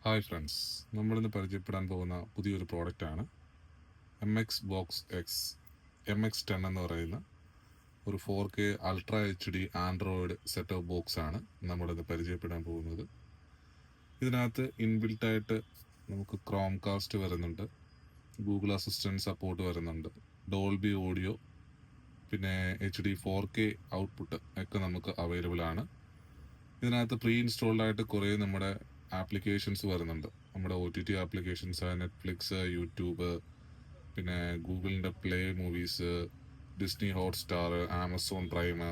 Hi friends, നമ്മളിന്ന് പരിചയപ്പെടാൻ പോകുന്ന പുതിയൊരു പ്രോഡക്റ്റാണ് MX ബോക്സ് എക്സ് MX10 എന്ന് പറയുന്ന ഒരു 4K ultra HD Android set of box ആണ് നമ്മളിന്ന് പരിചയപ്പെടാൻ പോകുന്നത്. ഇതിനകത്ത് ഇൻബിൽട്ടായിട്ട് നമുക്ക് ക്രോം കാസ്റ്റ് വരുന്നുണ്ട്, ഗൂഗിൾ അസിസ്റ്റൻറ്റ് സപ്പോർട്ട് വരുന്നുണ്ട്, ഡോൾബി ഓഡിയോ, പിന്നെ HD 4K ഔട്ട്പുട്ട് ഒക്കെ നമുക്ക് അവൈലബിൾ ആണ്. ഇതിനകത്ത് പ്രീ ഇൻസ്റ്റാൾഡ് ആയിട്ട് കുറേ നമ്മുടെ ആപ്ലിക്കേഷൻസ് വരുന്നുണ്ട്. നമ്മുടെ OTT ആപ്ലിക്കേഷൻസ്, നെറ്റ്ഫ്ലിക്സ്, യൂട്യൂബ്, പിന്നെ ഗൂഗിളിൻ്റെ play movies, Disney Hotstar, Amazon Prime,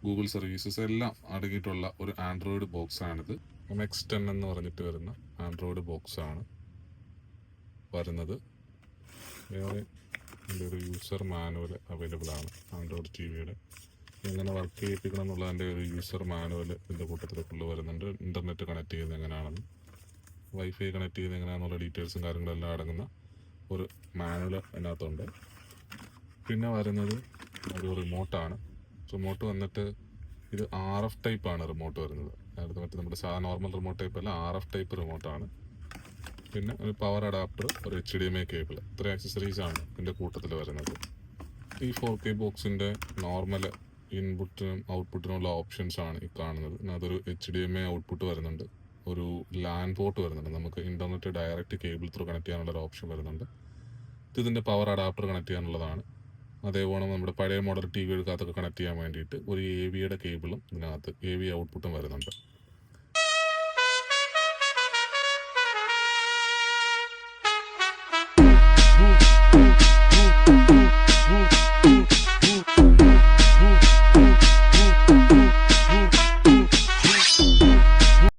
Google services എല്ലാം അടങ്ങിയിട്ടുള്ള ഒരു ആൻഡ്രോയിഡ് ബോക്സാണിത്. MX10 എന്ന് പറഞ്ഞിട്ട് വരുന്ന ആൻഡ്രോയിഡ് ബോക്സാണ് വരുന്നത്. വേറെ ഇതിൻ്റെ ഒരു യൂസർ മാനുവൽ അവൈലബിൾ ആണ്. ആൻഡ്രോയിഡ് TVയുടെ എങ്ങനെ വർക്ക് ചെയ്യിപ്പിക്കണം എന്നുള്ളതിൻ്റെ ഒരു യൂസർ മാനുവൽ ഇതിൻ്റെ കൂട്ടത്തിൽ ഫുള്ള് വരുന്നുണ്ട്. ഇൻ്റർനെറ്റ് കണക്ട് ചെയ്യുന്നത് എങ്ങനെയാണെന്ന്, വൈഫൈ കണക്ട് ചെയ്യുന്നത് എങ്ങനെയാണെന്നുള്ള ഡീറ്റെയിൽസും കാര്യങ്ങളെല്ലാം അടങ്ങുന്ന ഒരു മാനുവൽ അതിനകത്തുണ്ട്. പിന്നെ വരുന്നത് ഒരു റിമോട്ടാണ്. റിമോട്ട് വന്നിട്ട് ഇത് RF ടൈപ്പാണ് റിമോട്ട് വരുന്നത്. അതിനകത്ത് മറ്റേ നമ്മുടെ സാധാരണ നോർമൽ റിമോട്ട് ടൈപ്പ് അല്ല, RF ടൈപ്പ് റിമോട്ടാണ്. പിന്നെ ഒരു പവർ അഡാപ്റ്റർ, ഒരു HDMI കേബിൾ, ഇത്ര ആക്സസറീസാണ് ഇതിൻ്റെ കൂട്ടത്തിൽ വരുന്നത്. ഈ 4K ബോക്സിൻ്റെ നോർമൽ ഇൻപുട്ടിനും ഔട്ട്പുട്ടിനുള്ള ഓപ്ഷൻസ് ആണ് ഈ കാണുന്നത്. അതൊരു HDMI ഔട്ട്പുട്ട് വരുന്നുണ്ട്, ഒരു LAN പോർട്ട് വരുന്നുണ്ട്, നമുക്ക് internet direct cable through connect ചെയ്യാനുള്ള ഒരു ഓപ്ഷൻ വരുന്നുണ്ട്. ഇതിൻ്റെ പവർ അഡാപ്റ്റർ കണക്ട് ചെയ്യാനുള്ളതാണ്. അതേപോലെ നമ്മുടെ പഴയ മോഡൽ TV എടുക്കാത്തൊക്കെ കണക്ട് ചെയ്യാൻ വേണ്ടിയിട്ട് ഒരു AV കേബിളും ഇതിനകത്ത് AV ഔട്ട്പുട്ടും വരുന്നുണ്ട്.